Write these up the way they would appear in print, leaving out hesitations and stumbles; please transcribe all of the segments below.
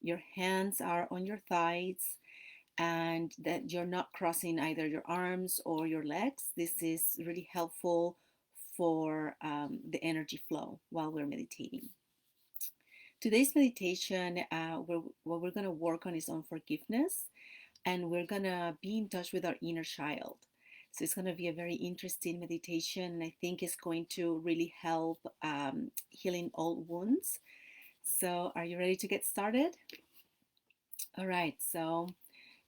Your hands are on your thighs and that you're not crossing either your arms or your legs. This is really helpful for the energy flow while we're meditating. Today's meditation, what we're going to work on is on forgiveness, and we're going to be in touch with our inner child. So it's going to be a very interesting meditation, and I think it's going to really help healing old wounds. So, are you ready to get started? All right, so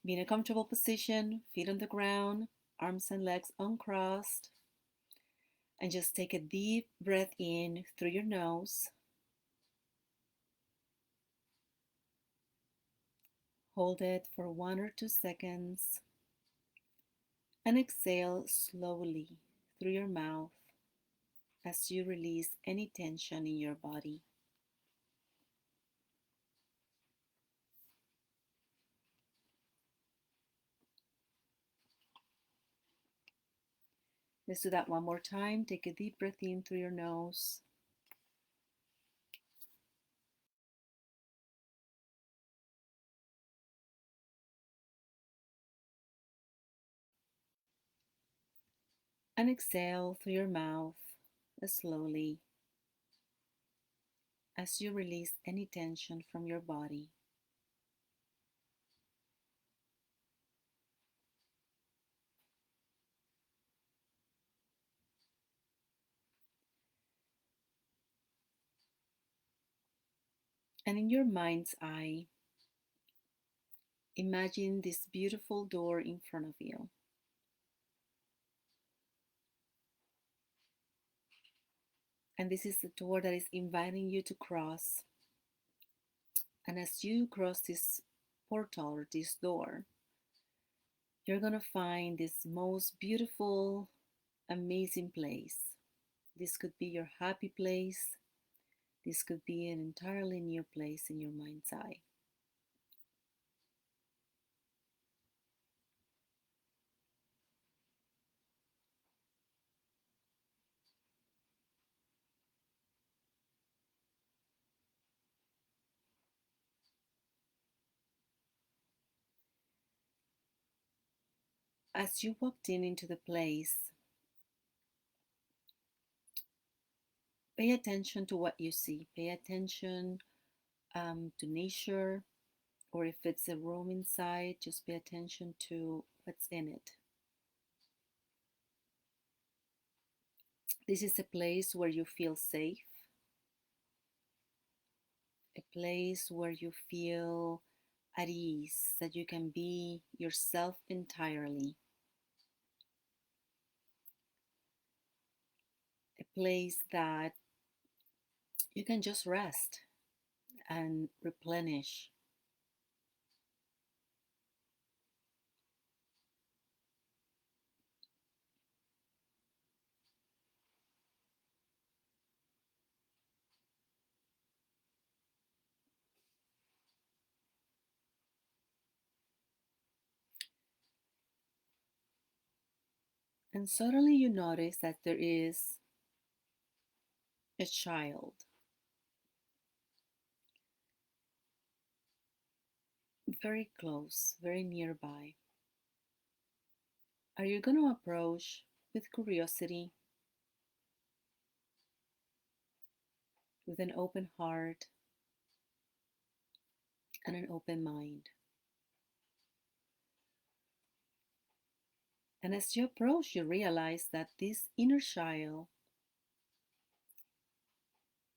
be in a comfortable position, feet on the ground, arms and legs uncrossed, and just take a deep breath in through your nose. Hold it for 1 or 2 seconds and exhale slowly through your mouth as you release any tension in your body. Let's do that one more time. Take a deep breath in through your nose. And exhale through your mouth slowly as you release any tension from your body. And in your mind's eye, imagine this beautiful door in front of you. And this is the door that is inviting you to cross. And as you cross this portal or this door, you're going to find this most beautiful, amazing place. This could be your happy place. This could be an entirely new place in your mind's eye. As you walked in into the place, pay attention to what you see. Pay attention to nature, or if it's a room inside, just pay attention to what's in it. This is a place where you feel safe, a place where you feel at ease, that you can be yourself entirely, a place that you can just rest and replenish. And suddenly you notice that there is a child very close, very nearby. Are you going to approach with curiosity, with an open heart and an open mind? And as you approach, you realize that this inner child,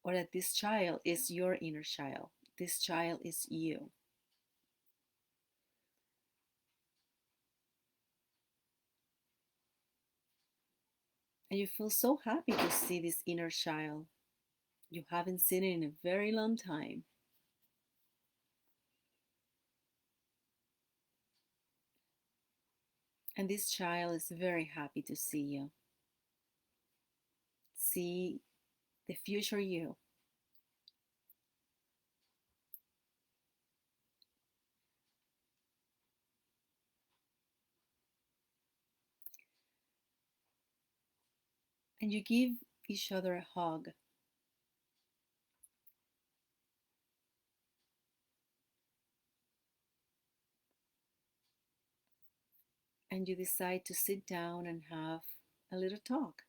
or that this child is your inner child. This child is you. And you feel so happy to see this inner child. You haven't seen it in a very long time. And this child is very happy to see you. See the future you. And you give each other a hug. and you decide to sit down and have a little talk.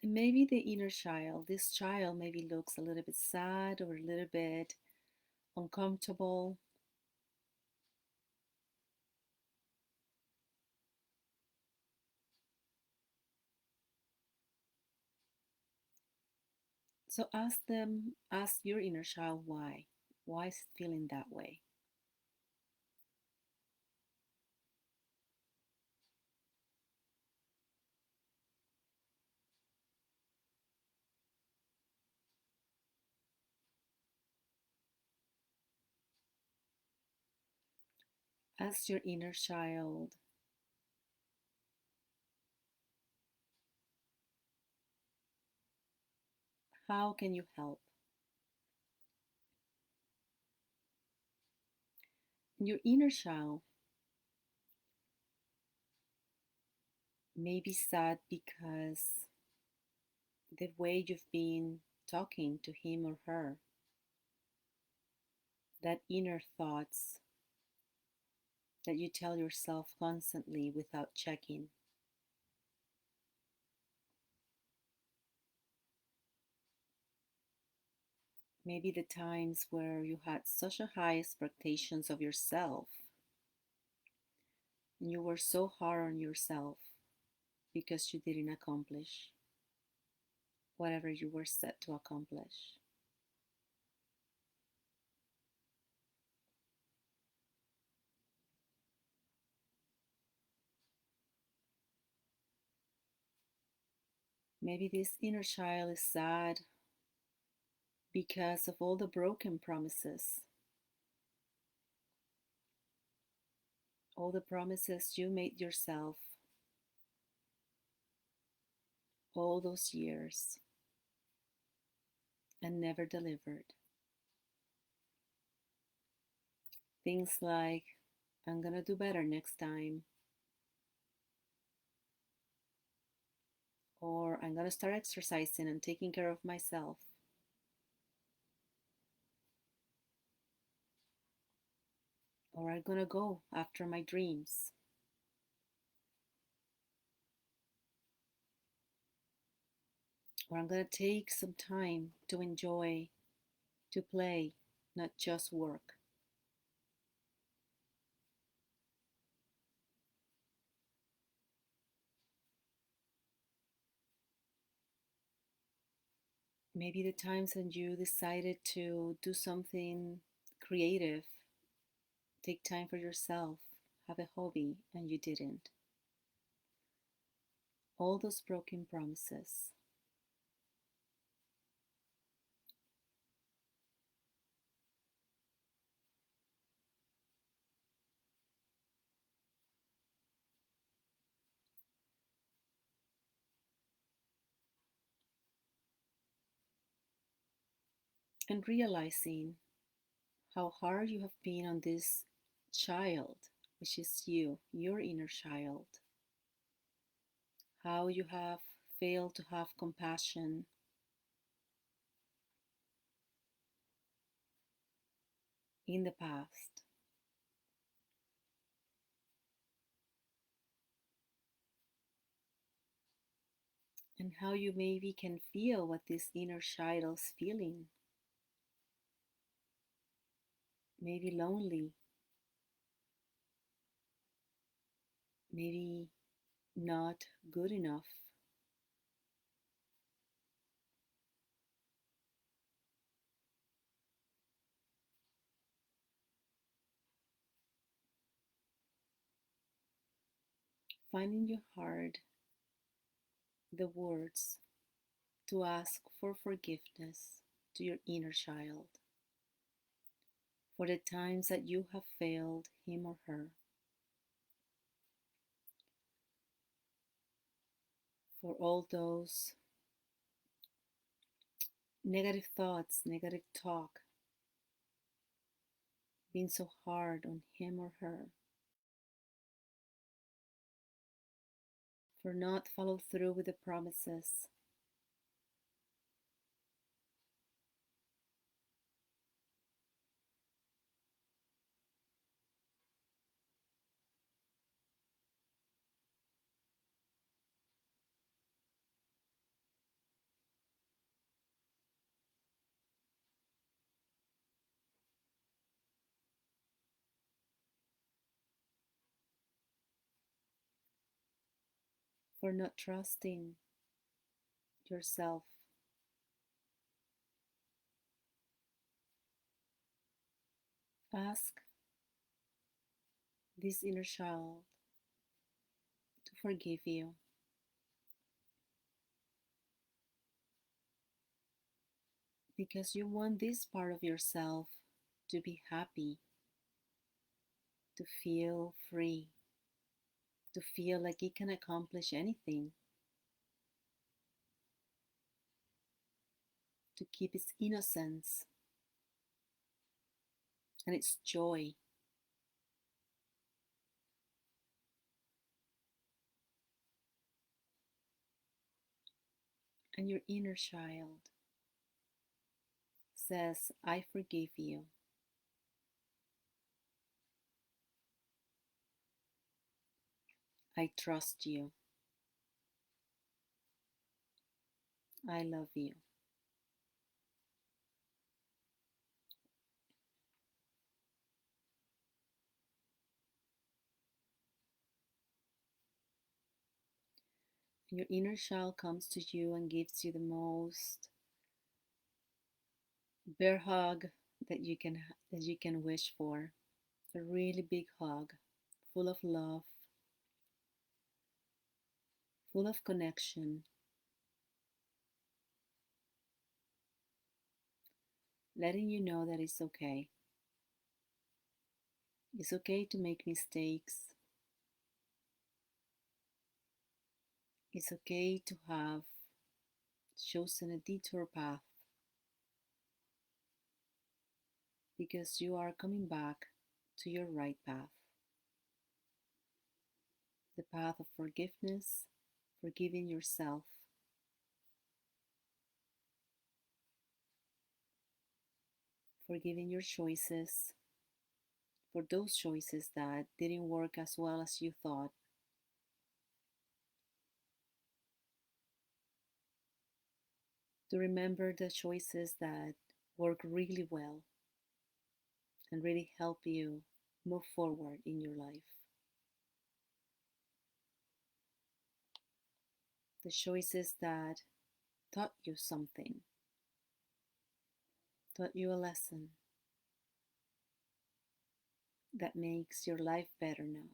And maybe the inner child, this child maybe looks a little bit sad or a little bit uncomfortable. So ask your inner child why. Why is it feeling that way? Ask your inner child, how can you help? Your inner child may be sad because the way you've been talking to him or her, that inner thoughts that you tell yourself constantly without checking. Maybe the times where you had such a high expectations of yourself and you were so hard on yourself because you didn't accomplish whatever you were set to accomplish. Maybe this inner child is sad because of all the broken promises, all the promises you made yourself all those years and never delivered. Things like, I'm gonna do better next time, or I'm gonna start exercising and taking care of myself, or I'm gonna go after my dreams, or I'm gonna take some time to enjoy, to play, not just work. Maybe the times when you decided to do something creative, take time for yourself, have a hobby, and you didn't. All those broken promises. And realizing how hard you have been on this child, which is you, your inner child, how you have failed to have compassion in the past, and how you maybe can feel what this inner child's feeling. Maybe lonely, maybe not good enough. Finding you hard the words to ask for forgiveness to your inner child for the times that you have failed him or her, for all those negative thoughts, negative talk, being so hard on him or her, for not follow through with the promises, for not trusting yourself. Ask this inner child to forgive you because you want this part of yourself to be happy, to feel free, to feel like it can accomplish anything, to keep its innocence and its joy. And your inner child says, I forgive you. I trust you. I love you. Your inner child comes to you and gives you the most bear hug that you can wish for. A really big hug, full of love, full of connection, letting you know that it's okay. It's okay to make mistakes. It's okay to have chosen a detour path because you are coming back to your right path, the path of forgiveness, forgiving yourself, forgiving your choices for those choices that didn't work as well as you thought, to remember the choices that work really well and really help you move forward in your life. The choices that taught you something, taught you a lesson that makes your life better now.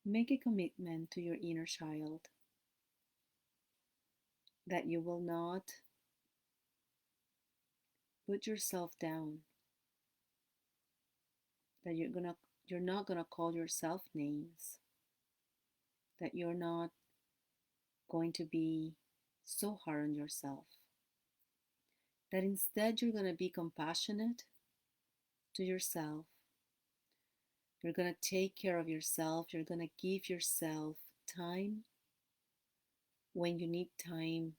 Make a commitment to your inner child that you will not put yourself down, that you're not gonna call yourself names, that you're not going to be so hard on yourself, that instead you're gonna be compassionate to yourself. You're gonna take care of yourself, you're gonna give yourself time when you need time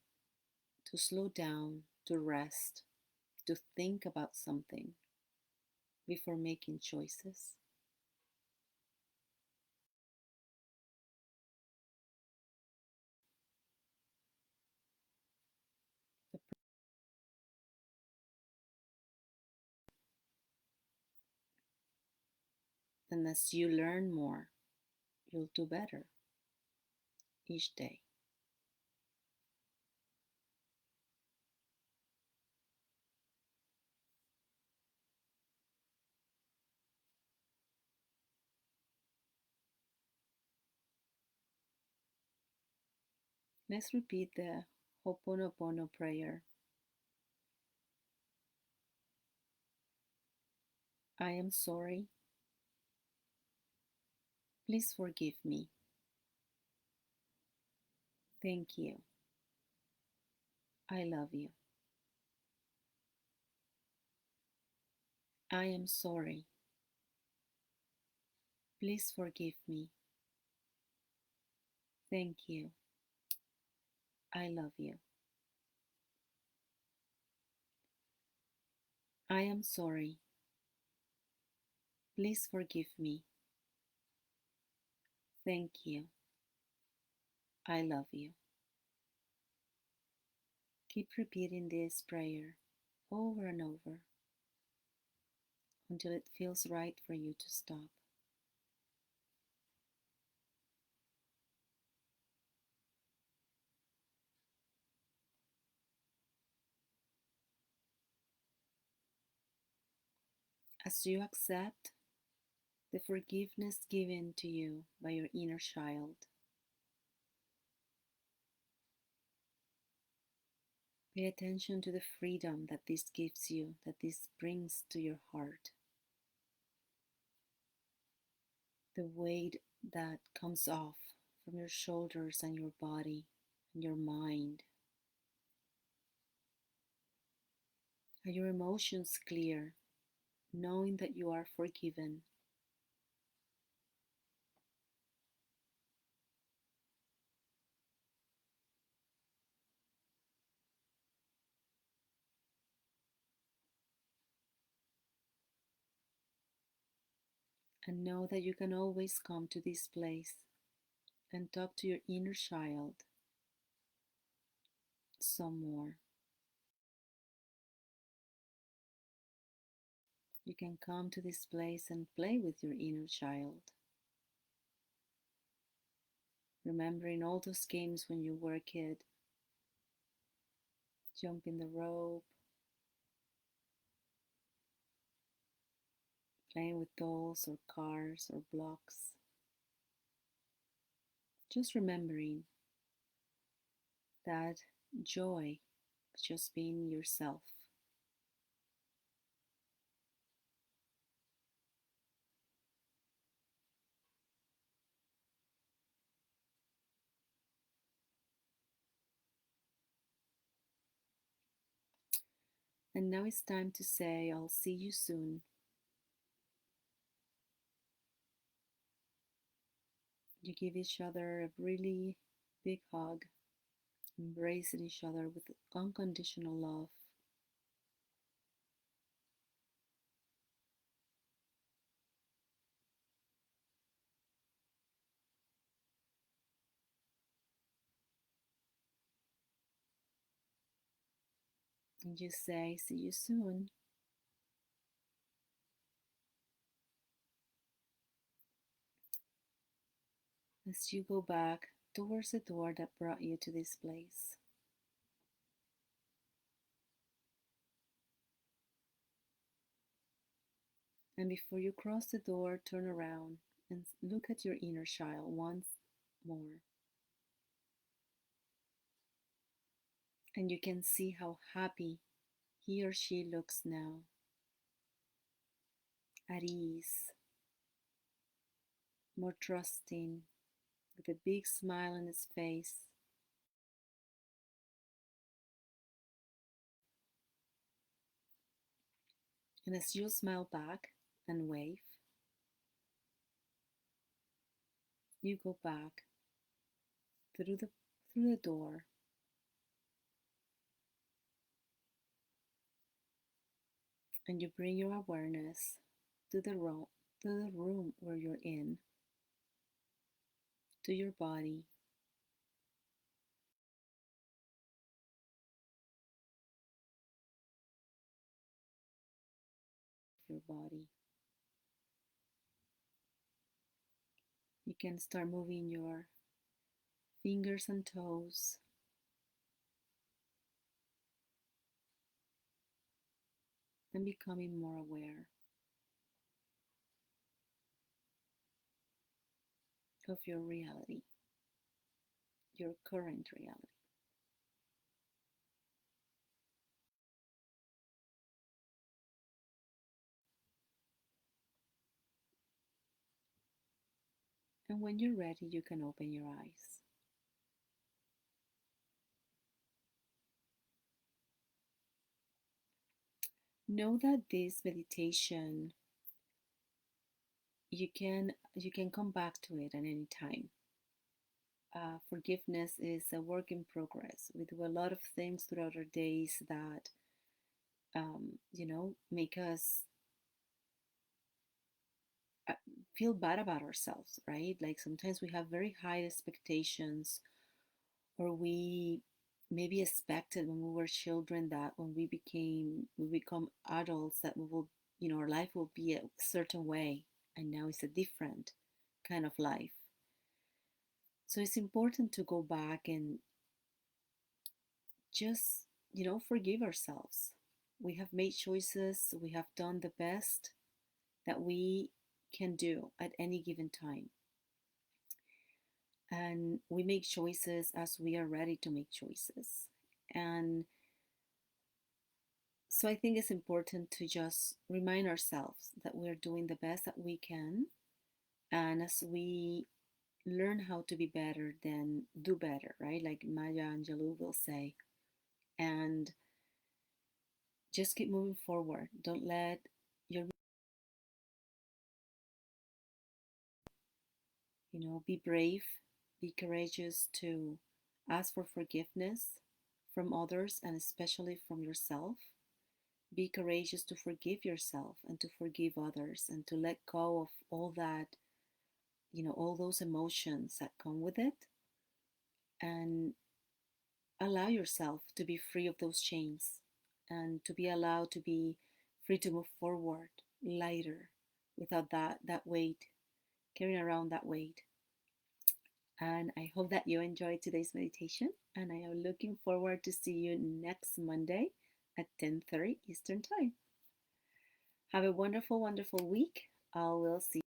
to slow down, to rest, to think about something before making choices. And as you learn more, you'll do better each day. Let's repeat the Ho'oponopono prayer. I am sorry. Please forgive me. Thank you. I love you. I am sorry. Please forgive me. Thank you. I love you. I am sorry. Please forgive me. Thank you. I love you. Keep repeating this prayer over and over until it feels right for you to stop. As you accept the forgiveness given to you by your inner child, pay attention to the freedom that this gives you, that this brings to your heart, the weight that comes off from your shoulders and your body and your mind. Are your emotions clear, knowing that you are forgiven? And know that you can always come to this place and talk to your inner child some more. You can come to this place and play with your inner child, remembering all those games when you were a kid, jumping the rope, playing with dolls or cars or blocks. Just remembering that joy of just being yourself. And now it's time to say, I'll see you soon. You give each other a really big hug, embracing each other with unconditional love. And you say, see you soon. As you go back towards the door that brought you to this place. And before you cross the door, turn around and look at your inner child once more. And you can see how happy he or she looks now, at ease, more trusting, with a big smile on his face. And as you smile back and wave, you go back through the through the door and you bring your awareness to the room where you're in, to your body, your body. You can start moving your fingers and toes and becoming more aware of your reality, your current reality. And when you're ready, you can open your eyes. Know that this meditation, you can come back to it at any time. Forgiveness is a work in progress. We do a lot of things throughout our days that make us uh, feel bad about ourselves, right? Like sometimes we have very high expectations, or we maybe expected when we were children, that when we become adults, that we will, our life will be a certain way, and now it's a different kind of life. So it's important to go back and just, forgive ourselves. We have made choices, we have done the best that we can do at any given time. And we make choices as we are ready to make choices. And so I think it's important to just remind ourselves that we're doing the best that we can. And as we learn how to be better, then do better, right? Like Maya Angelou will say. And just keep moving forward. Don't let your, be brave, be courageous to ask for forgiveness from others and especially from yourself. Be courageous to forgive yourself and to forgive others and to let go of all that, all those emotions that come with it, and allow yourself to be free of those chains and to be allowed to be free to move forward lighter without that weight, carrying around that weight. And I hope that you enjoyed today's meditation, and I am looking forward to see you next Monday at 10:30 Eastern Time. Have a wonderful, wonderful week. I will see